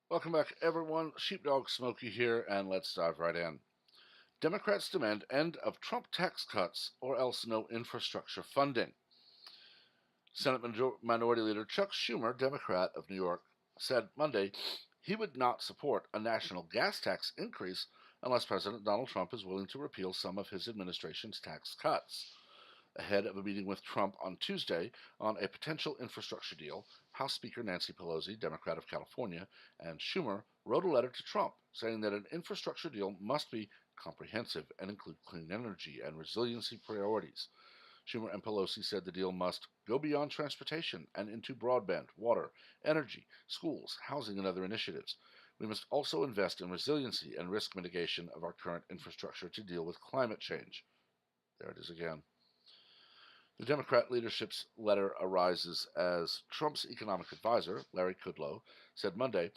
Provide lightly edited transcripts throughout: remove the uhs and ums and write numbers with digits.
Welcome back, everyone. Sheepdog Smokey here, and let's dive right in. Democrats demand end of Trump tax cuts or else no infrastructure funding. Senate Minority Leader Chuck Schumer, Democrat of New York, said Monday he would not support a national gas tax increase unless President Donald Trump is willing to repeal some of his administration's tax cuts. Ahead of a meeting with Trump on Tuesday on a potential infrastructure deal, House Speaker Nancy Pelosi, Democrat of California, and Schumer wrote a letter to Trump saying that an infrastructure deal must be comprehensive and include clean energy and resiliency priorities. Schumer and Pelosi said the deal must go beyond transportation and into broadband, water, energy, schools, housing, and other initiatives. We must also invest in resiliency and risk mitigation of our current infrastructure to deal with climate change. There it is again. The Democrat leadership's letter arises as Trump's economic advisor, Larry Kudlow, said Monday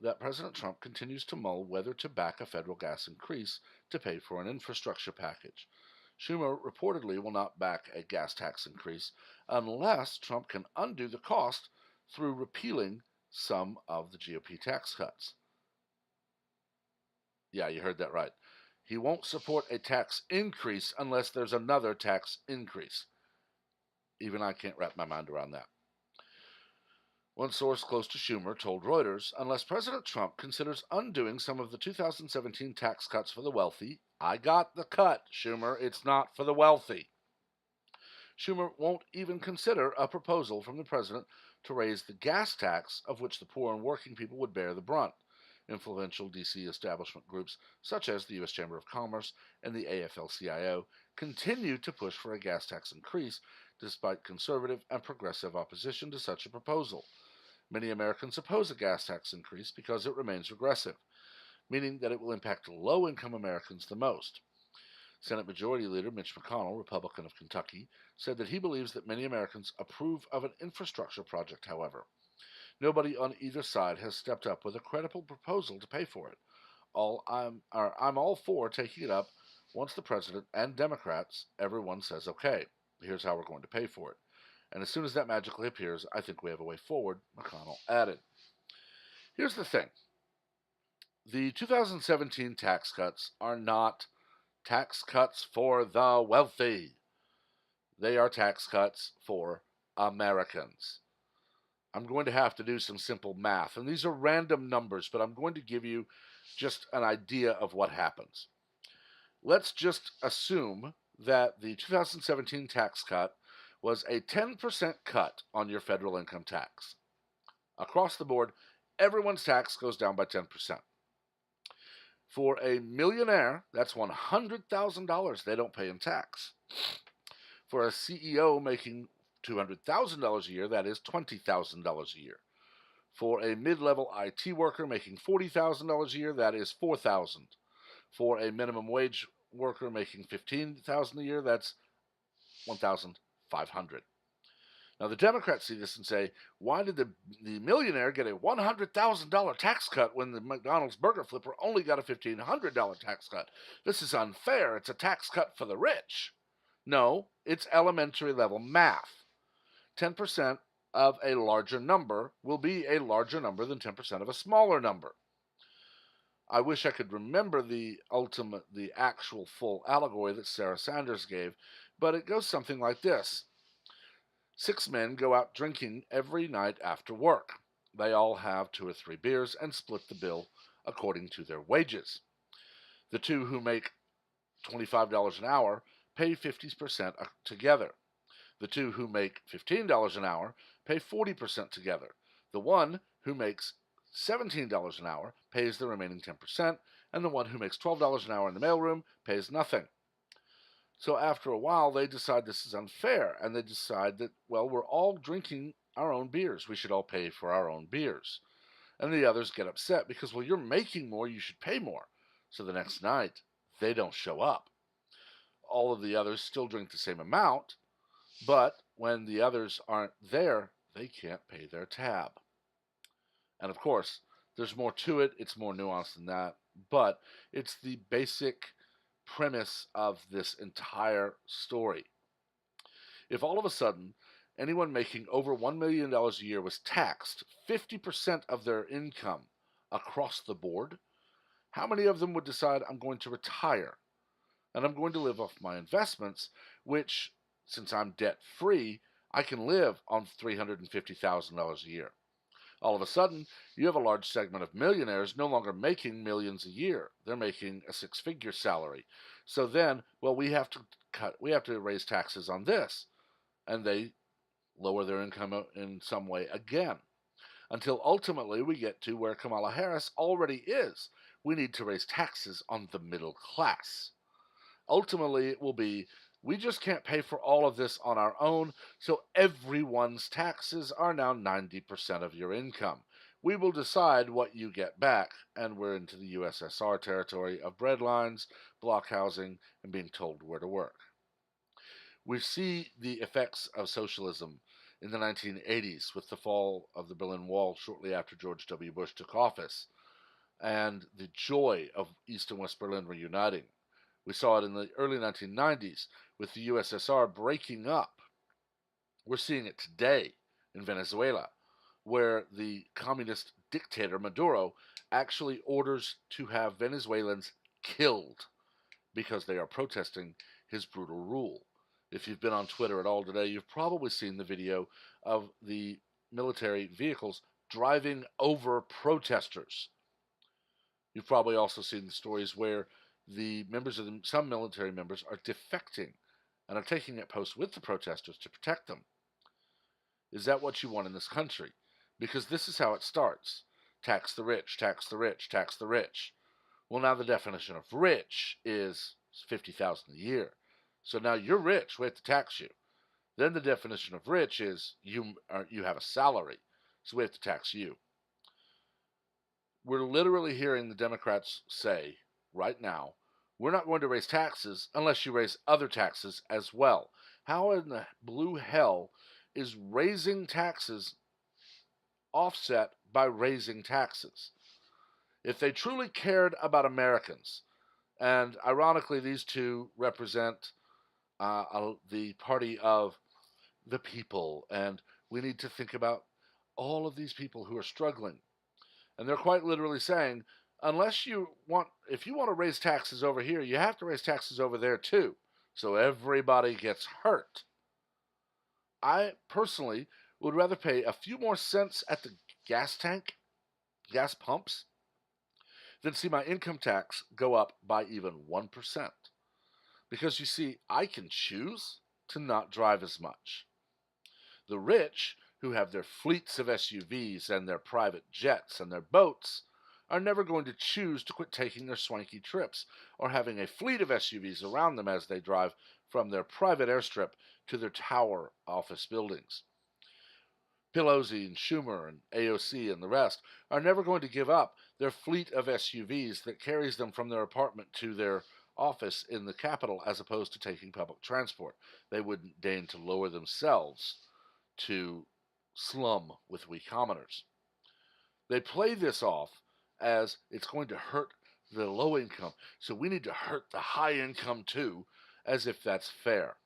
that President Trump continues to mull whether to back a federal gas increase to pay for an infrastructure package. Schumer reportedly will not back a gas tax increase unless Trump can undo the cost through repealing some of the GOP tax cuts. Yeah, you heard that right. He won't support a tax increase unless there's another tax increase. Even I can't wrap my mind around that. One source close to Schumer told Reuters unless President Trump considers undoing some of the 2017 tax cuts for the wealthy, I got the cut, Schumer, it's not for the wealthy. Schumer won't even consider a proposal from the president to raise the gas tax, of which the poor and working people would bear the brunt. Influential D.C. establishment groups such as the U.S. Chamber of Commerce and the AFL-CIO continue to push for a gas tax increase despite conservative and progressive opposition to such a proposal. Many Americans oppose a gas tax increase because it remains regressive, meaning that it will impact low-income Americans the most. Senate Majority Leader Mitch McConnell, Republican of Kentucky, said that he believes that many Americans approve of an infrastructure project, however. Nobody on either side has stepped up with a credible proposal to pay for it. I'm all for taking it up once the president and Democrats, everyone says okay. Here's how we're going to pay for it. And as soon as that magically appears, I think we have a way forward, McConnell added. Here's the thing. The 2017 tax cuts are not tax cuts for the wealthy. They are tax cuts for Americans. I'm going to have to do some simple math. And these are random numbers, but I'm going to give you just an idea of what happens. Let's just assume that the 2017 tax cut was a 10% cut on your federal income tax. Across the board, everyone's tax goes down by 10%. For a millionaire, that's $100,000 they don't pay in tax. For a CEO making $200,000 a year, that is $20,000 a year. For a mid-level IT worker making $40,000 a year, that is $4,000. For a minimum wage worker making $15,000 a year, that's $1,500. Now the Democrats see this and say, why did the millionaire get a $100,000 tax cut when the McDonald's burger flipper only got a $1,500 tax cut? This is unfair. It's a tax cut for the rich. No, it's elementary level math. 10% of a larger number will be a larger number than 10% of a smaller number. I wish I could remember the actual full allegory that Sarah Sanders gave, but it goes something like this. 6 men go out drinking every night after work. They all have 2 or 3 beers and split the bill according to their wages. The 2 who make $25 an hour pay 50% together. The 2 who make $15 an hour pay 40% together. The one who makes $17 an hour pays the remaining 10%, and the one who makes $12 an hour in the mailroom pays nothing. So after a while, they decide this is unfair, and they decide that, well, we're all drinking our own beers. We should all pay for our own beers. And the others get upset because, well, you're making more, you should pay more. So the next night, they don't show up. All of the others still drink the same amount, but when the others aren't there, they can't pay their tab. And of course, there's more to it. It's more nuanced than that. But it's the basic premise of this entire story. If all of a sudden anyone making over $1 million a year was taxed 50% of their income across the board, how many of them would decide I'm going to retire and I'm going to live off my investments, which, since I'm debt free, I can live on $350,000 a year? All of a sudden, you have a large segment of millionaires no longer making millions a year. They're making a six-figure salary. So then, well, we have to raise taxes on this. And they lower their income in some way again. Until ultimately we get to where Kamala Harris already is. We need to raise taxes on the middle class. Ultimately, it will be, we just can't pay for all of this on our own, so everyone's taxes are now 90% of your income. We will decide what you get back, and we're into the USSR territory of breadlines, block housing, and being told where to work. We see the effects of socialism in the 1980s with the fall of the Berlin Wall shortly after George W. Bush took office, and the joy of East and West Berlin reuniting. We saw it in the early 1990s with the USSR breaking up. We're seeing it today in Venezuela, where the communist dictator Maduro actually orders to have Venezuelans killed because they are protesting his brutal rule. If you've been on Twitter at all today, you've probably seen the video of the military vehicles driving over protesters. You've probably also seen the stories where the members of some military members are defecting and are taking up posts with the protesters to protect them. Is that what you want in this country? Because this is how it starts. Tax the rich, tax the rich, tax the rich. Well, now the definition of rich is $50,000 a year. So now you're rich, we have to tax you. Then the definition of rich is you have a salary, so we have to tax you. We're literally hearing the Democrats say right now, we're not going to raise taxes unless you raise other taxes as well. How in the blue hell is raising taxes offset by raising taxes? If they truly cared about Americans, and ironically these two represent the party of the people, and we need to think about all of these people who are struggling. And they're quite literally saying, if you want to raise taxes over here, you have to raise taxes over there too. So everybody gets hurt. I personally would rather pay a few more cents at the gas pumps, than see my income tax go up by even 1%. Because you see, I can choose to not drive as much. The rich, who have their fleets of SUVs and their private jets and their boats, are never going to choose to quit taking their swanky trips or having a fleet of SUVs around them as they drive from their private airstrip to their tower office buildings. Pelosi and Schumer and AOC and the rest are never going to give up their fleet of SUVs that carries them from their apartment to their office in the Capitol as opposed to taking public transport. They wouldn't deign to lower themselves to slum with we commoners. They play this off as it's going to hurt the low income, so we need to hurt the high income too, as if that's fair.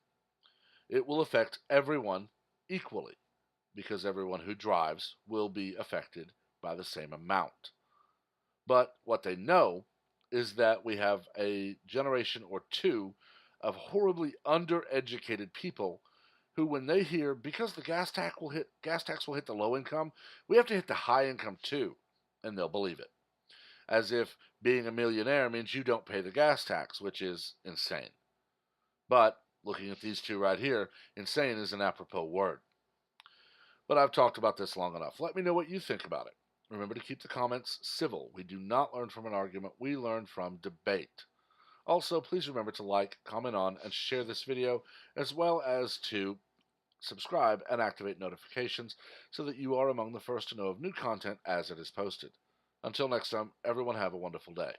It will affect everyone equally, because everyone who drives will be affected by the same amount. But what they know is that we have a generation or two of horribly undereducated people who, when they hear, because the gas tax will hit the low income, we have to hit the high income too, and they'll believe it. As if being a millionaire means you don't pay the gas tax, which is insane. But looking at these two right here, insane is an apropos word. But I've talked about this long enough. Let me know what you think about it. Remember to keep the comments civil. We do not learn from an argument, we learn from debate. Also, please remember to like, comment on, and share this video, as well as to subscribe and activate notifications so that you are among the first to know of new content as it is posted. Until next time, everyone have a wonderful day.